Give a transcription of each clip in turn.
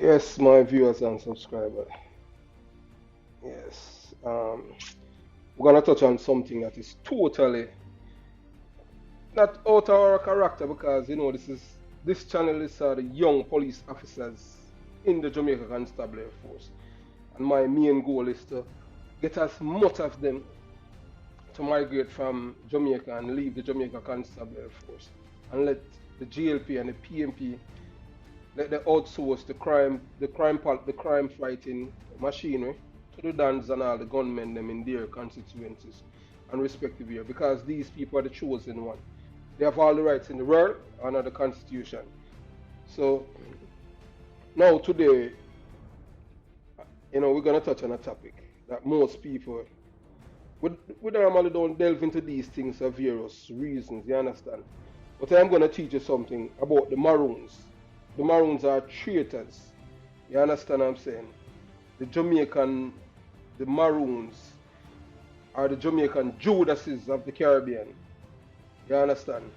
Yes, my viewers and subscribers. Yes, we're gonna touch on something that is totally not out of our character because this channel is the young police officers in the Jamaica Constabulary Force, and my main goal is to get as much of them to migrate from Jamaica and leave the Jamaica Constabulary Force, and let the GLP and the PMP let they outsource the crime fighting machinery to the dons and all the gunmen them in their constituencies and respective area, because these people are the chosen one. They have all the rights in the world under the constitution. So now today, we're gonna touch on a topic that most people we normally don't delve into these things for various reasons, you understand? But I'm gonna teach you something about the Maroons. The Maroons are traitors. You understand what I'm saying? The Maroons are the Jamaican Judases of the Caribbean. You understand?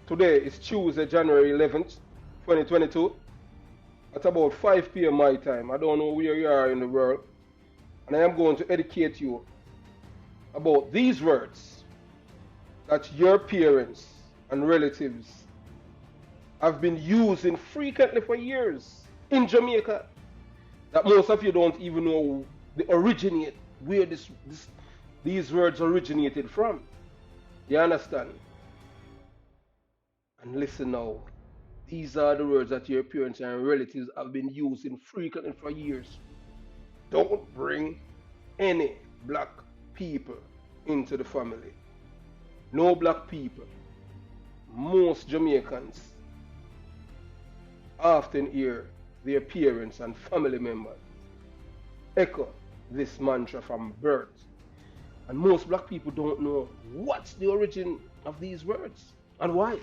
Today is Tuesday, January 11th, 2022. At about 5 p.m. my time. I don't know where you are in the world. And I am going to educate you about these words that your parents and relatives have been using frequently for years in Jamaica, that most of you don't even know where these words originated from. You understand? And listen now, these are the words that your parents and relatives have been using frequently for years. Don't bring any black people into the family. No black people. Most Jamaicans often hear their parents and family members echo this mantra from birth. And most black people don't know what's the origin of these words and why.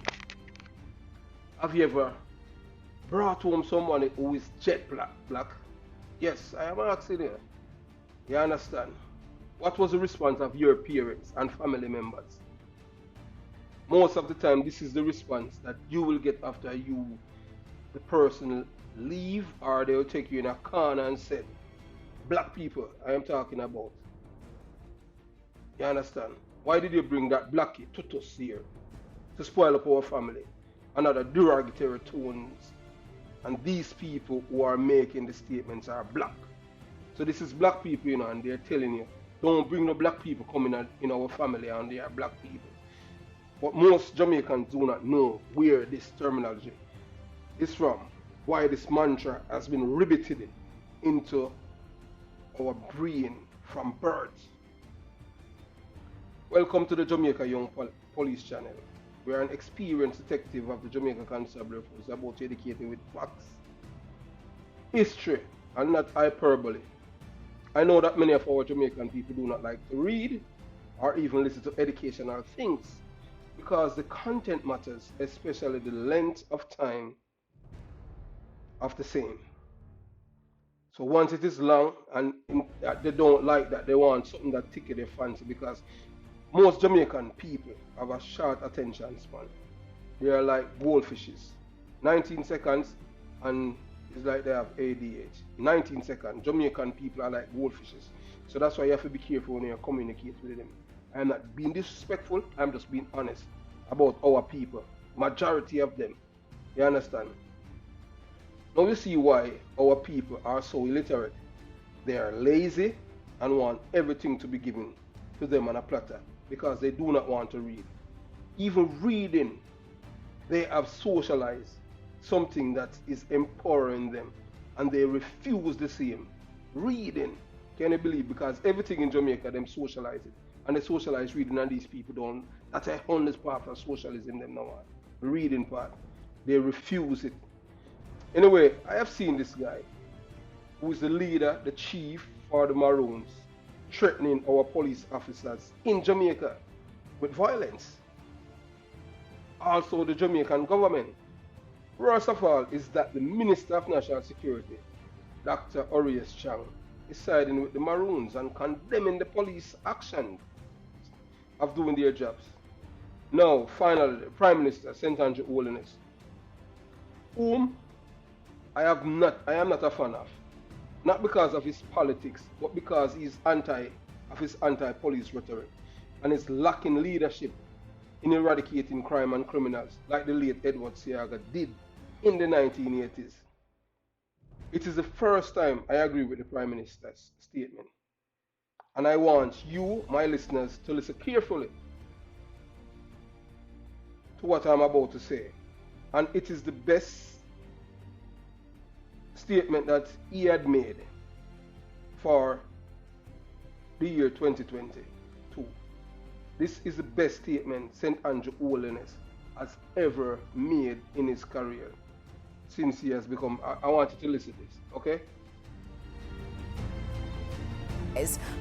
Have you ever brought home someone who is jet black? Yes, I am asking you. You understand? What was the response of your parents and family members? Most of the time, this is the response that you will get after the person leave, or they'll take you in a corner and say, black people, I am talking about. You understand? Why did you bring that blackie tutus here to spoil up our family? Another derogatory tones. And these people who are making the statements are black. So this is black people, and they're telling you, don't bring no black people coming in our family, and they are black people. But most Jamaicans do not know where this terminology is from, why this mantra has been riveted into our brain from birth. Welcome to the Jamaica Young Police Channel. We are an experienced detective of the Jamaica Constabulary Force about to educate you with facts, history, and not hyperbole. I know that many of our Jamaican people do not like to read or even listen to educational things because the content matters, especially the length of time of the same. So once it is long and they don't like that, they want something that tickles their fancy, because most Jamaican people have a short attention span. They are like goldfishes. 19 seconds and it's like they have ADH. 19 seconds. Jamaican people are like goldfishes. So that's why you have to be careful when you communicate with them. I'm not being disrespectful, I'm just being honest about our people. Majority of them. You understand? Now you see why our people are so illiterate. They are lazy and want everything to be given to them on a platter because they do not want to read. Even reading, they have socialized something that is empowering them, and they refuse the same. Reading, can you believe? Because everything in Jamaica, them socialize it, and they socialize reading, and these people don't. That's a 100 part of socialism them now. The reading part, they refuse it. Anyway, I have seen this guy, who is the leader, the chief for the Maroons, threatening our police officers in Jamaica with violence. Also the Jamaican government. Worst of all is that the Minister of National Security, Dr. Orius Chang, is siding with the Maroons and condemning the police action of doing their jobs. Now, finally, the Prime Minister, St. Andrew Holiness, whom I am not a fan of. Not because of his politics, but because he's anti-police rhetoric and is lacking leadership in eradicating crime and criminals like the late Edward Seaga did in the 1980s. It is the first time I agree with the Prime Minister's statement. And I want you, my listeners, to listen carefully to what I'm about to say. And it is the best statement that he had made for the year 2022. This is the best statement St. Andrew Holiness has ever made in his career since he has become. I want you to listen to this, okay?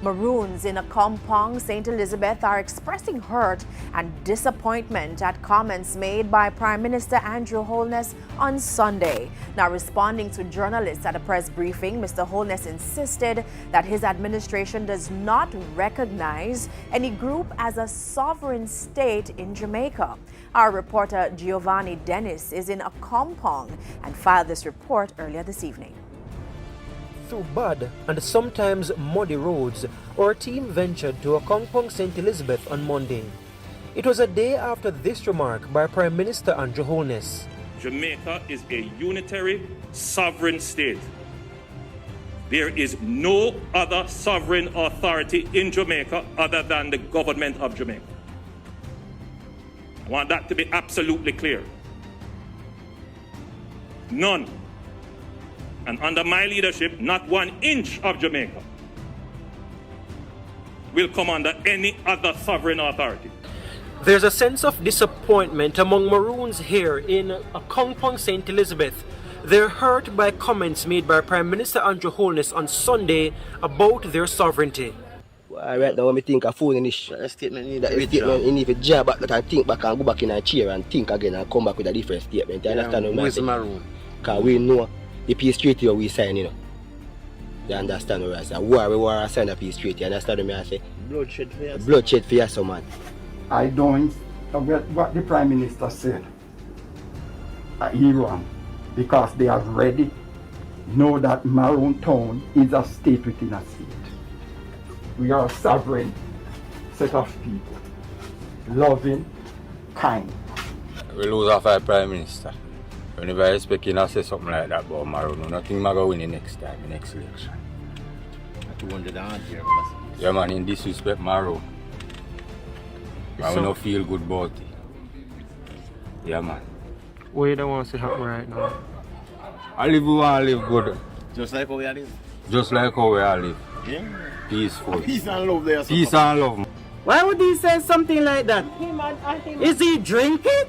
Maroons in a compound St. Elizabeth are expressing hurt and disappointment at comments made by Prime Minister Andrew Holness on Sunday. Now, responding to journalists at a press briefing, Mr. Holness insisted that his administration does not recognize any group as a sovereign state in Jamaica. Our reporter Giovanni Dennis is in a compound and filed this report earlier this evening. Through bad and sometimes muddy roads, our team ventured to Akongpong St. Elizabeth on Monday. It was a day after this remark by Prime Minister Andrew Holness. Jamaica is a unitary, sovereign state. There is no other sovereign authority in Jamaica other than the government of Jamaica. I want that to be absolutely clear. None. And under my leadership, not 1 inch of Jamaica will come under any other sovereign authority. There's a sense of disappointment among Maroons here in Akongpong St. Elizabeth. They're hurt by comments made by Prime Minister Andrew Holness on Sunday about their sovereignty. Right now, when I think of foolish statement, you need to jab back and think back and go back in a chair and think again and come back with a different statement. You understand what I'm saying? Maroon? Because we know the peace treaty we sign, you know. You understand what I say? We sign a peace treaty. You understand what I say? Bloodshed for us. Bloodshed for us, man. I don't forget what the Prime Minister said. He wrong. Because they already know that Maroon Town is a state within a state. We are a sovereign set of people. Loving, kind. We lose our Prime Minister. Whenever I expect you to say something like that about Maroon, nothing will win the next time, the next election. 200 here. Yeah man, in disrespect Maroon. I will not feel good about it. Yeah man. What you don't want to see happen right now? I live where I live good. Just like how we are live? Just like how we are live. Yeah. Peaceful. Peace and love there. Peace and love. Why would he say something like that? Is he drinking?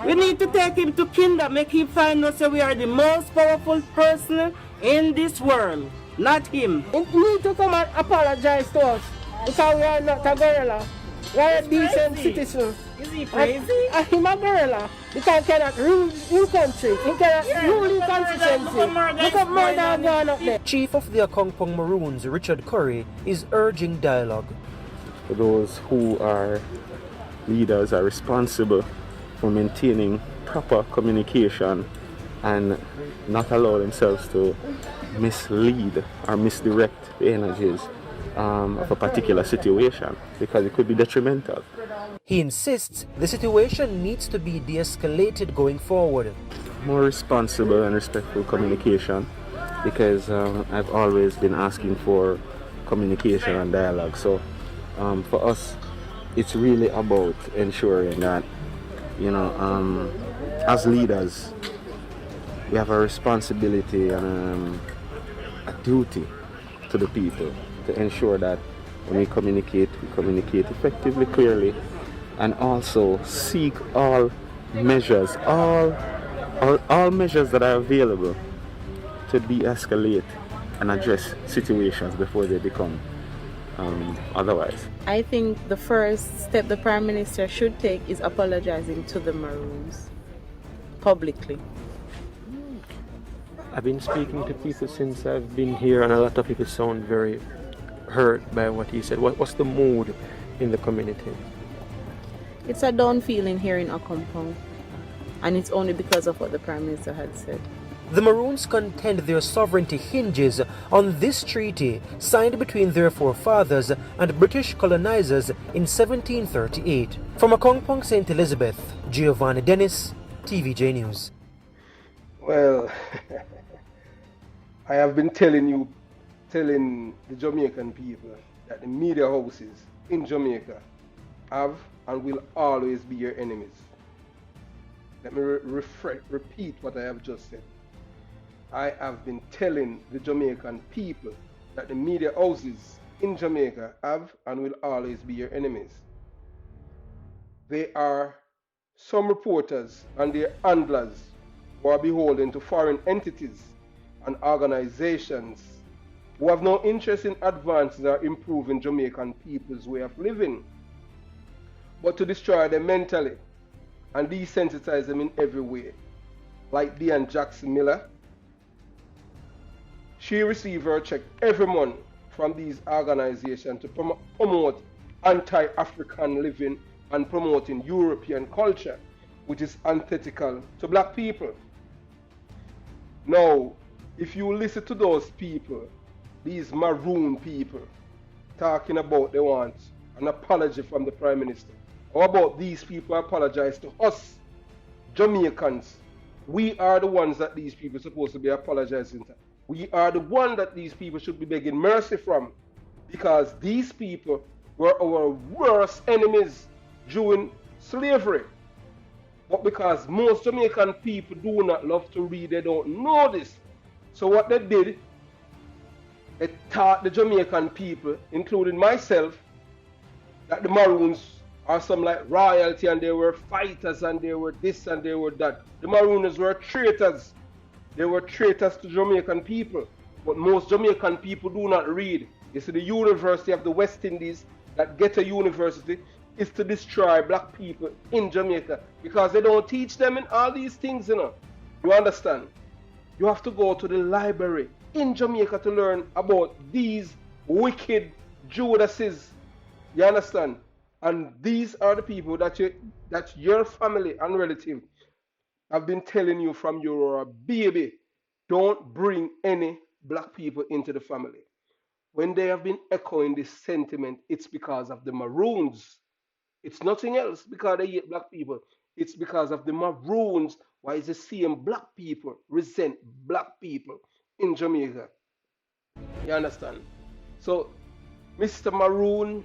We need to take him to kinder, make him find us that we are the most powerful person in this world, not him. He need to come and apologize to us because we are not a gorilla. We are a decent citizen. Is he crazy? He's a gorilla because he cannot rule in country. He cannot rule in constituency. Look at murder going up there. Chief of the Akongpong Maroons, Richard Curry, is urging dialogue. For those who are leaders are responsible for maintaining proper communication and not allow themselves to mislead or misdirect the energies of a particular situation because it could be detrimental. He insists the situation needs to be de-escalated going forward. More responsible and respectful communication because I've always been asking for communication and dialogue. So for us, it's really about ensuring that as leaders, we have a responsibility and a duty to the people to ensure that when we communicate effectively, clearly, and also seek all measures, all measures that are available to de-escalate and address situations before they become otherwise. I think the first step the Prime Minister should take is apologizing to the Maroons publicly. I've been speaking to people since I've been here and a lot of people sound very hurt by what he said. What's the mood in the community? It's a down feeling here in Akongpong, and it's only because of what the Prime Minister had said. The Maroons contend their sovereignty hinges on this treaty signed between their forefathers and British colonizers in 1738. From Akongpong, St. Elizabeth, Giovanni Dennis, TVJ News. Well, I have been telling the Jamaican people that the media houses in Jamaica have and will always be your enemies. Let me repeat what I have just said. I have been telling the Jamaican people that the media houses in Jamaica have and will always be your enemies. They are some reporters and their handlers who are beholden to foreign entities and organizations who have no interest in advancing or improving Jamaican people's way of living, but to destroy them mentally and desensitize them in every way. Like DIONNE Jackson Miller, she receives her check every month from these organizations to promote anti-African living and promoting European culture, which is antithetical to black people. Now, if you listen to those people, these maroon people, talking about they want an apology from the Prime Minister, how about these people apologize to us, Jamaicans? We are the ones that these people are supposed to be apologizing to. We are the one that these people should be begging mercy from, because these people were our worst enemies during slavery. But because most Jamaican people do not love to read, they don't know this. So what they did, they taught the Jamaican people, including myself, that the Maroons are some like royalty and they were fighters and they were this and they were that. The Maroons were traitors. They were traitors to Jamaican people. But most Jamaican people do not read. You see, the University of the West Indies, that ghetto university, is to destroy black people in Jamaica because they don't teach them in all these things, you know. You understand? You have to go to the library in Jamaica to learn about these wicked Judases. You understand? And these are the people that your family and relative have been telling you from your baby, don't bring any black people into the family. When they have been echoing this sentiment, it's because of the Maroons. It's nothing else because they hate black people. It's because of the Maroons. Why is the same black people resent black people in Jamaica? You understand? So, Mr.MARRON,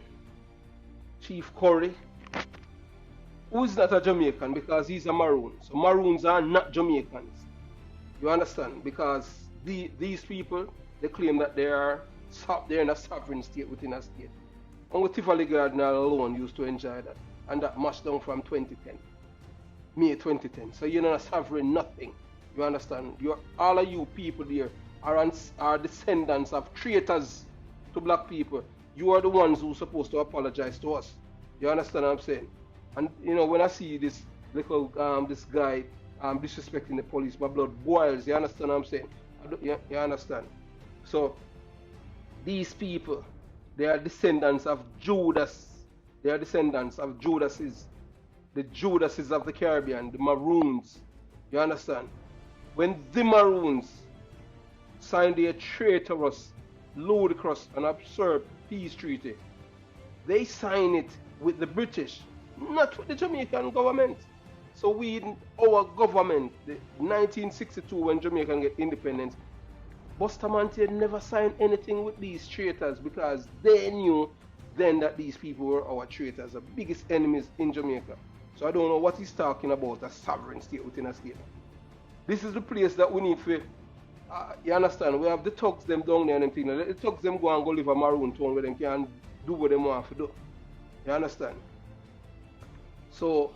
Chief Curry, who is not a Jamaican because he's a Maroon. So Maroons are not Jamaicans. You understand? Because these people, they claim that they're in a sovereign state within a state. Only Tivoli Gardner alone used to enjoy that. And that marched down from 2010. May 2010. So you're not a sovereign nothing. You understand? All of you people there are descendants of traitors to black people. You are the ones who are supposed to apologize to us. You understand what I'm saying? And you know, when I see this little this guy disrespecting the police, my blood boils. You understand what I'm saying? You understand? So these people, they are descendants of Judas. They are descendants of Judases. The Judases of the Caribbean, the Maroons. You understand? When the Maroons signed their traitorous, ludicrous and absurd peace treaty, they signed it with the British, not with the Jamaican government. So our government, the 1962 when Jamaica get independence, Bustamante never signed anything with these traitors because they knew then that these people were our traitors, the biggest enemies in Jamaica. So I don't know what he's talking about, a sovereign state within a state. This is the place that we need for, you understand, we have the thugs them down there and them things. Let the thugs them go and go live a Maroon town where they can do what they want to do. You understand? So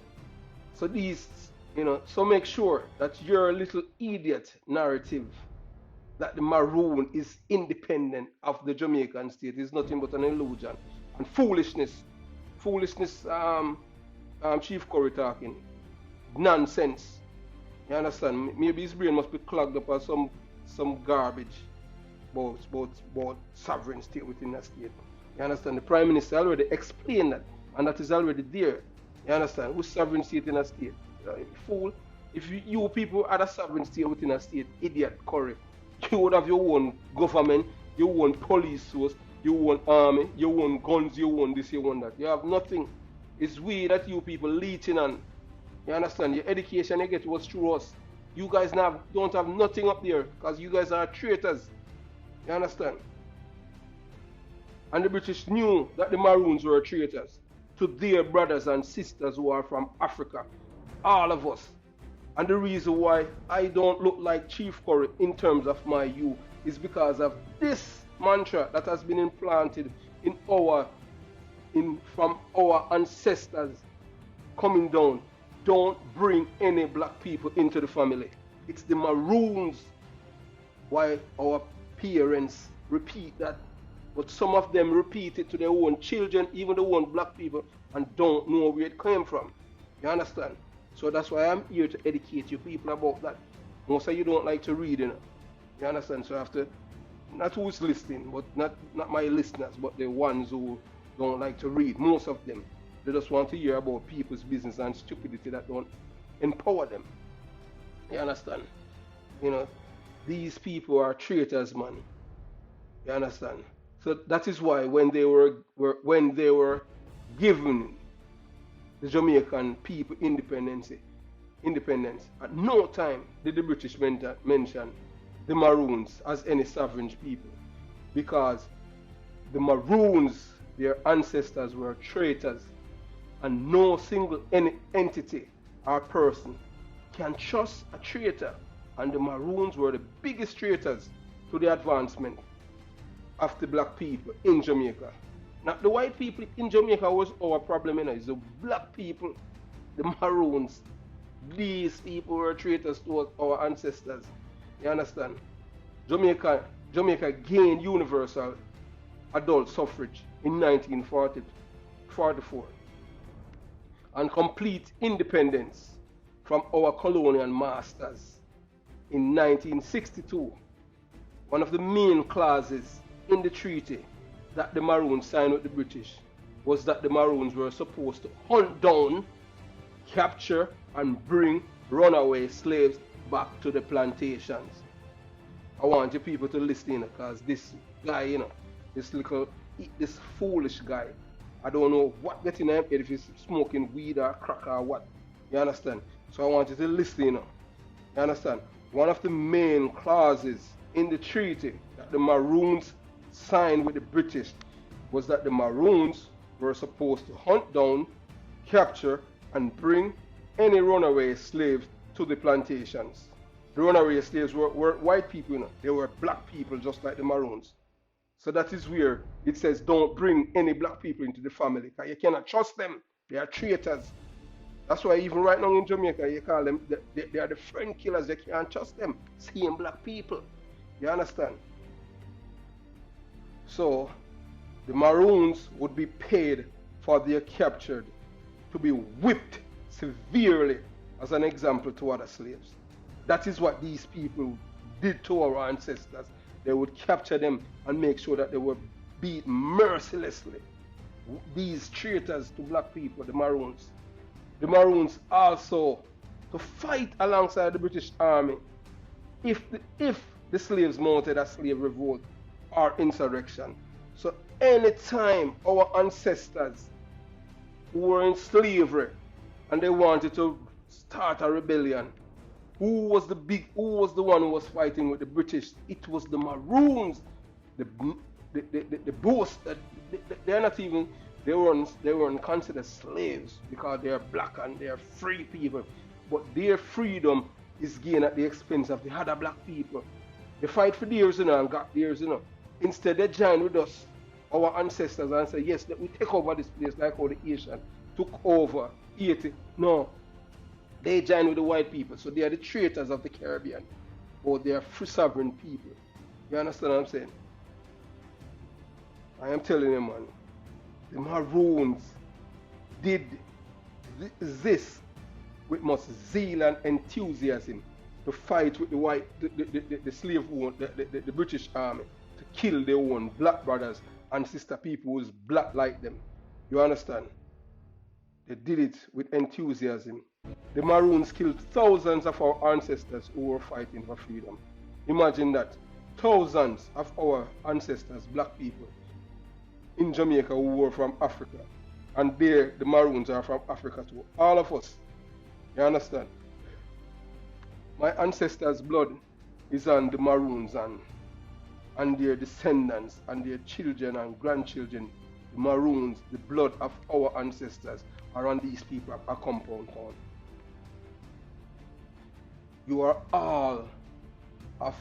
these, you know, so make sure that your little idiot narrative that the Maroon is independent of the Jamaican state is nothing but an illusion and foolishness. Foolishness, Chief Curry talking. Nonsense. You understand? Maybe his brain must be clogged up with some garbage about sovereign state within a state. You understand? The Prime Minister already explained that, and that is already there. You understand? Who's sovereign state in a state? You fool. If you people had a sovereign state within a state, idiot, correct, you would have your own government, your own police force, your own army, your own guns, your own this, your own that. You have nothing. It's we that you people leeching on. You understand? Your education you get was through us. You guys now don't have nothing up there because you guys are traitors. You understand? And the British knew that the Maroons were traitors to their brothers and sisters who are from Africa. All of us. And the reason why I don't look like Chief Curry in terms of my youth is because of this mantra that has been implanted in from our ancestors coming down. Don't bring any black people into the family. It's the Maroons. Why our parents repeat that, but some of them repeat it to their own children, even the own black people, and don't know where it came from. You understand? So that's why I'm here to educate you people about that. Most of you don't like to read, you know. You understand? So I have to, not who's listening, but not my listeners, but the ones who don't like to read, most of them. They just want to hear about people's business and stupidity that don't empower them. You understand? You know, these people are traitors, man. You understand? So that is why when they were given the Jamaican people independence, at no time did the British mention the Maroons as any sovereign people, because the Maroons, their ancestors were traitors, and no single entity or person can trust a traitor, and the Maroons were the biggest traitors to the advancement of the black people in Jamaica. Now, the white people in Jamaica was our problem, you know. It's the black people, the Maroons. These people were traitors to our ancestors. You understand? Jamaica gained universal adult suffrage in 1944 and complete independence from our colonial masters in 1962. One of the main clauses in the treaty that the Maroons signed with the British was that the Maroons were supposed to hunt down, capture, and bring runaway slaves back to the plantations. I want you people to listen, because this guy, you know, this foolish guy, I don't know what getting him, if he's smoking weed or crack or what. You understand? So I want you to listen, you know. You understand? One of the main clauses in the treaty that the Maroons signed with the British was that the Maroons were supposed to hunt down, capture, and bring any runaway slaves to the plantations. The runaway slaves were white people, you know. They were black people just like the Maroons. So that is where it says don't bring any black people into the family, because you cannot trust them. They are traitors. That's why even right now in Jamaica, you call them, they are the friend killers. You can't trust them. Same black people. You understand? So the Maroons would be paid for their captured to be whipped severely as an example to other slaves. That is what these people did to our ancestors. They would capture them and make sure that they were beat mercilessly. These traitors to black people, the Maroons. The Maroons also, to fight alongside the British Army, if the slaves mounted a slave revolt or insurrection. So anytime our ancestors who were in slavery and they wanted to start a rebellion, who was the one who was fighting with the British? It was the Maroons. The boast that they're not even, they weren't considered slaves because they're black and they're free people. But their freedom is gained at the expense of the other black people. They fight for theirs, you know, and got theirs, you know. Instead, they joined with us, our ancestors, and said, yes, let me take over this place like how the Asian took over Haiti. No. They join with the white people, so they are the traitors of the Caribbean, or they are free sovereign people. You understand what I'm saying? I am telling you, man, the Maroons did this with much zeal and enthusiasm to fight with the slave owned, the British Army, to kill their own black brothers and sister people who's black like them. You understand? They did it with enthusiasm. The Maroons killed thousands of our ancestors who were fighting for freedom. Imagine that. Thousands of our ancestors, black people, in Jamaica who were from Africa. And there, the Maroons are from Africa too. All of us. You understand? My ancestors' blood is on the Maroons and their descendants and their children and grandchildren. The Maroons, the blood of our ancestors are on these people at a compound town. You are all of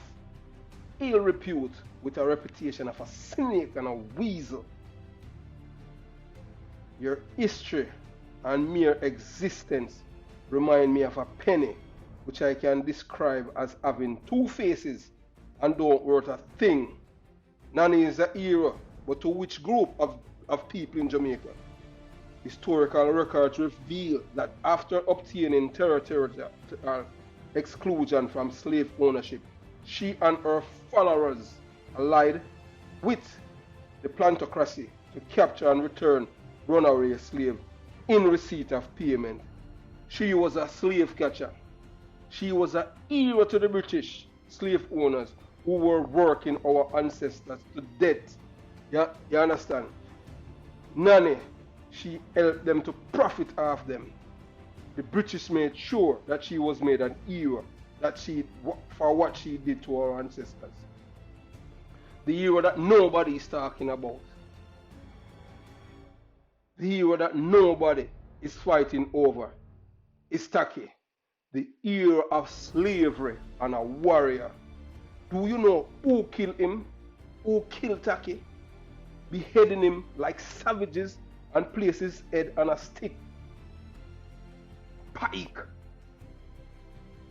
ill repute with a reputation of a snake and a weasel. Your history and mere existence remind me of a penny, which I can describe as having two faces and don't worth a thing. None is an era, but to which group of people in Jamaica? Historical records reveal that after obtaining territorial exclusion from slave ownership, she and her followers allied with the plantocracy to capture and return runaway slave in receipt of payment. She was a slave catcher. She was a hero to the British slave owners who were working our ancestors to death. You understand? Nanny, she helped them to profit off them. The British made sure that she was made an hero for what she did to our ancestors. The hero that nobody is talking about. The hero that nobody is fighting over is Taki, the hero of slavery and a warrior. Do you know who killed him? Who killed Taki? Beheading him like savages and placed his head on a stick, pike,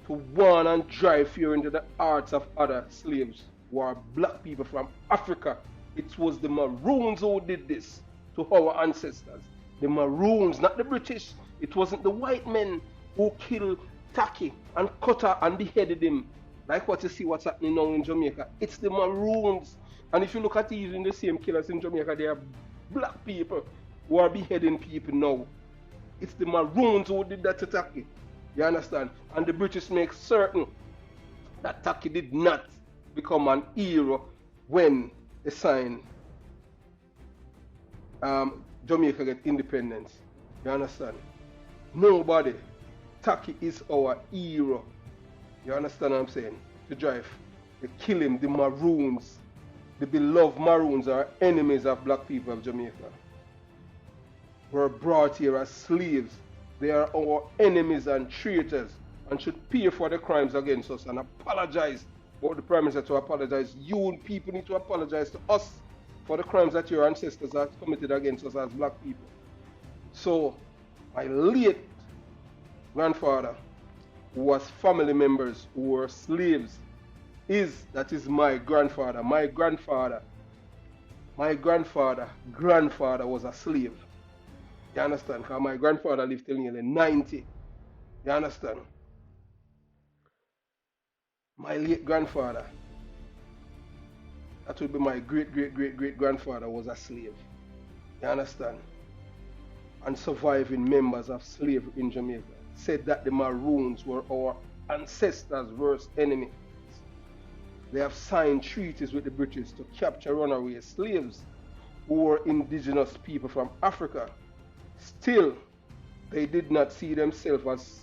to warn and drive fear into the hearts of other slaves who are black people from Africa. It was the Maroons who did this to our ancestors. The Maroons, not the British. It wasn't the white men who killed Taki and cut her and beheaded him, like what you see what's happening now in Jamaica. It's the Maroons. And if you look at even the same killers in Jamaica, they are black people who are beheading people now. It's the Maroons who did that to Taki. You understand? And the British make certain that Taki did not become an hero when they signed Jamaica get independence. You understand? Nobody. Taki is our hero. You understand what I'm saying? To drive. They kill him, the Maroons. The beloved Maroons are enemies of black people of Jamaica. Were brought here as slaves. They are our enemies and traitors and should pay for the crimes against us and apologize. But the Prime Minister to apologize. You people need to apologize to us for the crimes that your ancestors have committed against us as black people. So, my late grandfather, who was family members who were slaves, that is my grandfather. My grandfather was a slave. You understand? Because my grandfather lived till nearly 90. You understand? My late grandfather, that would be my great grandfather, was a slave. You understand? And surviving members of slavery in Jamaica said that the Maroons were our ancestors' worst enemy. They have signed treaties with the British to capture runaway slaves who were indigenous people from Africa. Still, they did not see themselves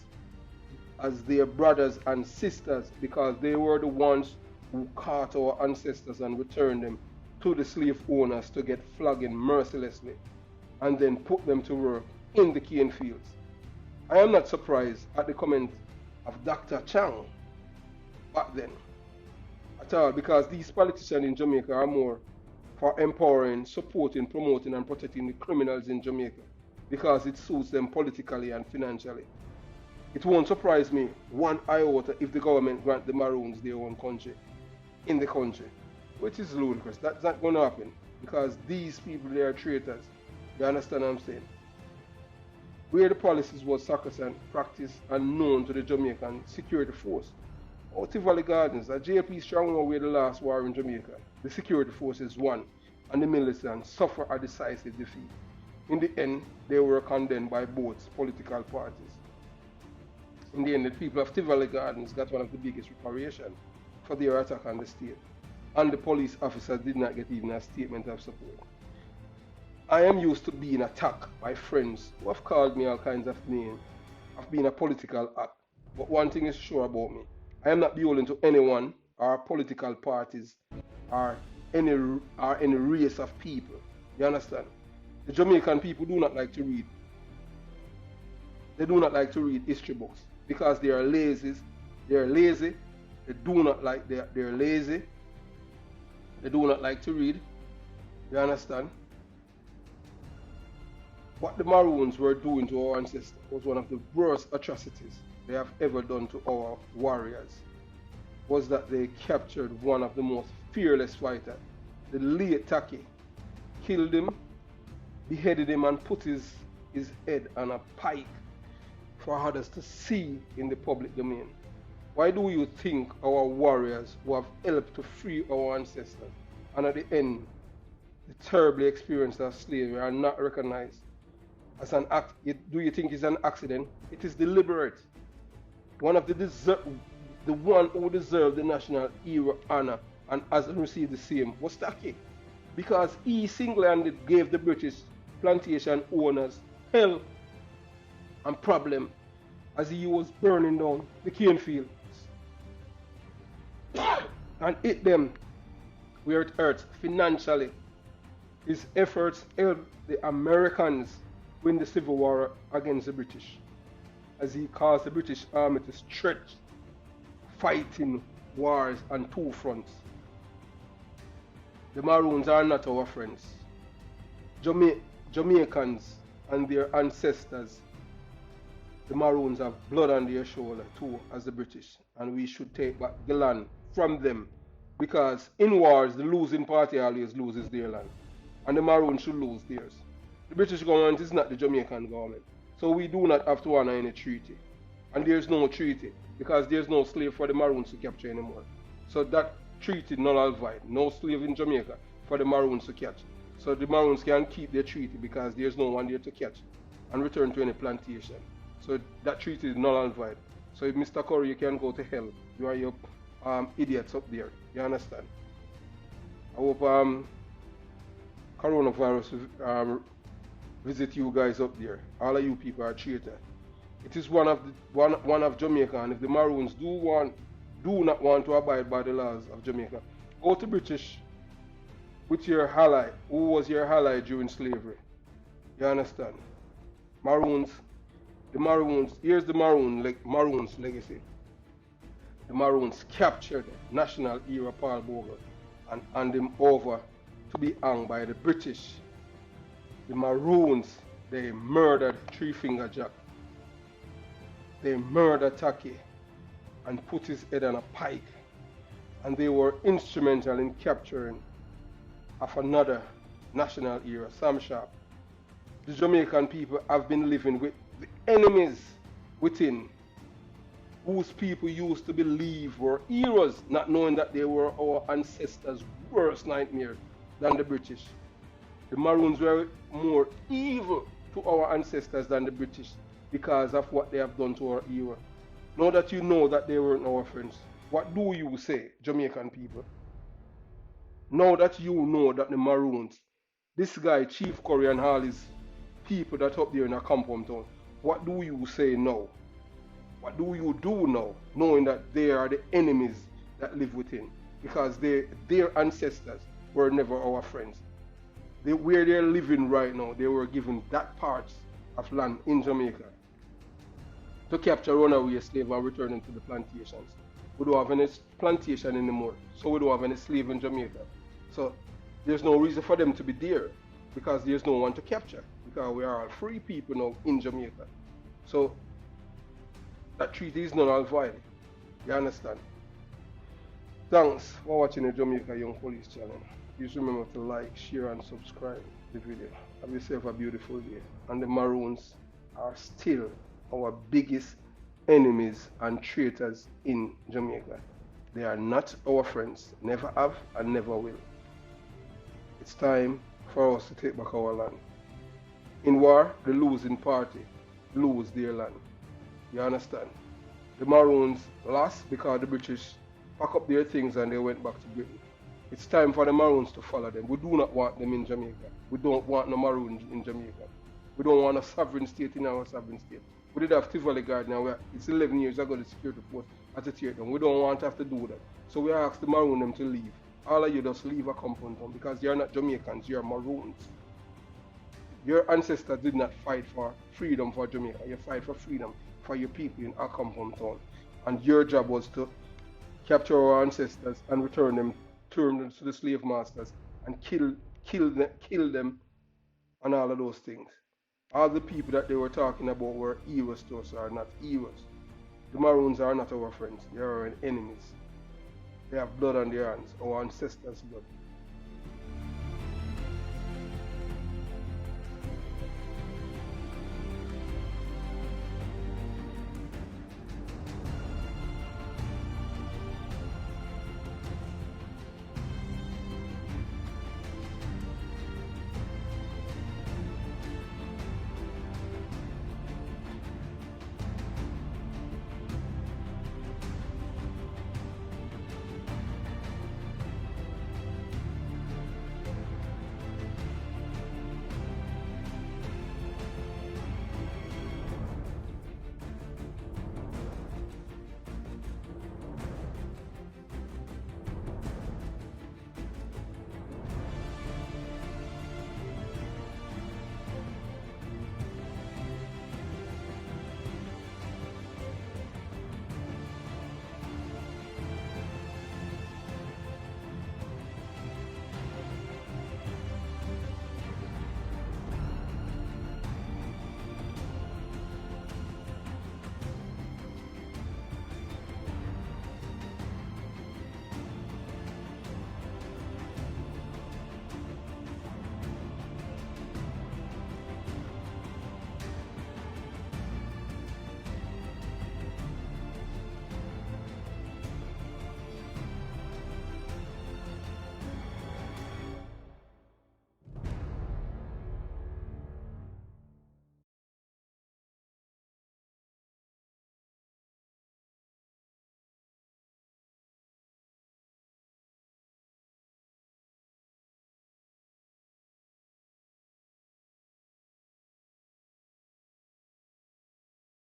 as their brothers and sisters because they were the ones who caught our ancestors and returned them to the slave owners to get flogging mercilessly and then put them to work in the cane fields. I am not surprised at the comment of Dr. Chang back then at all, because these politicians in Jamaica are more for empowering, supporting, promoting and protecting the criminals in Jamaica because it suits them politically and financially. It won't surprise me one iota if the government grant the Maroons their own country in the country, which is ludicrous. That's not going to happen because these people, they are traitors. You understand what I'm saying? Where the policies was sacrosanct, practiced and known to the Jamaican security force. Out in Valley Gardens, a JP strong away the last war in Jamaica. The security forces won and the militants suffered a decisive defeat. In the end, they were condemned by both political parties. In the end, the people of Tivoli Gardens got one of the biggest reparations for their attack on the state. And the police officers did not get even a statement of support. I am used to being attacked by friends who have called me all kinds of names of being a political act. But one thing is sure about me. I am not beholden to anyone or political parties or any race of people. You understand? The Jamaican people do not like to read. They do not like to read history books because they are lazy. They are lazy. They do not like. They are lazy. They do not like to read. You understand? What the Maroons were doing to our ancestors was one of the worst atrocities they have ever done to our warriors. Was that they captured one of the most fearless fighters, the late Taki, killed him, beheaded him, and put his head on a pike for others to see in the public domain. Why do you think our warriors who have helped to free our ancestors and at the end the terribly experience of slavery are not recognized as an act? Do you think it's an accident? It is deliberate. One who deserved the national hero honor and hasn't received the same was Taki, because he single-handedly gave the British plantation owners hell and problem as he was burning down the cane fields and hit them where it hurts financially. His efforts helped the Americans win the Civil War against the British, as he caused the British army to stretch fighting wars on two fronts. The Maroons are not our friends. Jamaicans and their ancestors, the Maroons, have blood on their shoulder too as the British, and we should take back the land from them, because in wars the losing party always loses their land, and the Maroons should lose theirs. The British government is not the Jamaican government, so we do not have to honor any treaty, and there's no treaty because there's no slave for the Maroons to capture anymore. So that treaty null and void. No slave in Jamaica for the Maroons to catch. So the Maroons can keep their treaty because there's no one there to catch and return to any plantation. So that treaty is null and void. So if Mr. Curry, you can go to hell. You are your idiots up there. You understand? I hope coronavirus visit you guys up there. All of you people are traitors. It is one of Jamaica, and if the Maroons do not want to abide by the laws of Jamaica, go to British with your ally, who was your ally during slavery. You understand? Maroons, here's the Maroons legacy. The Maroons captured national hero Paul Bogle and handed him over to be hung by the British. The Maroons, they murdered Three Finger Jack. They murdered Taki and put his head on a pike, and they were instrumental in capturing of another national hero, Sam Sharp. The Jamaican people have been living with the enemies within, whose people used to believe were heroes, not knowing that they were our ancestors' worst nightmare than the British. The Maroons were more evil to our ancestors than the British because of what they have done to our hero. Now that you know that they weren't our friends, what do you say, Jamaican people? Now that you know that the Maroons, this guy, Chief Curry and all his people that up there in a compound town, what do you say now? What do you do now, knowing that they are the enemies that live within? Because their ancestors were never our friends. Where they're living right now, they were given that parts of land in Jamaica to capture runaway slaves and return them to the plantations. We don't have any plantation anymore, so we don't have any slave in Jamaica. So there's no reason for them to be there because there's no one to capture, because we are all free people now in Jamaica. So that treaty is null and void. You understand? Thanks for watching the Jamaica Young Police channel. Please remember to like, share and subscribe the video. Have yourself a beautiful day. And the Maroons are still our biggest enemies and traitors in Jamaica. They are not our friends, never have and never will. It's time for us to take back our land. In war, the losing party lose their land. You understand? The Maroons lost because the British packed up their things and they went back to Britain. It's time for the Maroons to follow them. We do not want them in Jamaica. We don't want no Maroons in Jamaica. We don't want a sovereign state in our sovereign state. We did have Tivoli Garden, it's 11 years ago the security force had to tear them. We don't want to have to do that. So we asked the Maroon them to leave. All of you just leave a compound town because you're not Jamaicans, you're Maroons. Your ancestors did not fight for freedom for Jamaica. You fight for freedom for your people in our compound town. And your job was to capture our ancestors and return them to the slave masters and kill them and all of those things. All the people that they were talking about were heroes to us are not heroes. The Maroons are not our friends, they are our enemies. They have blood on their hands, our ancestors' blood.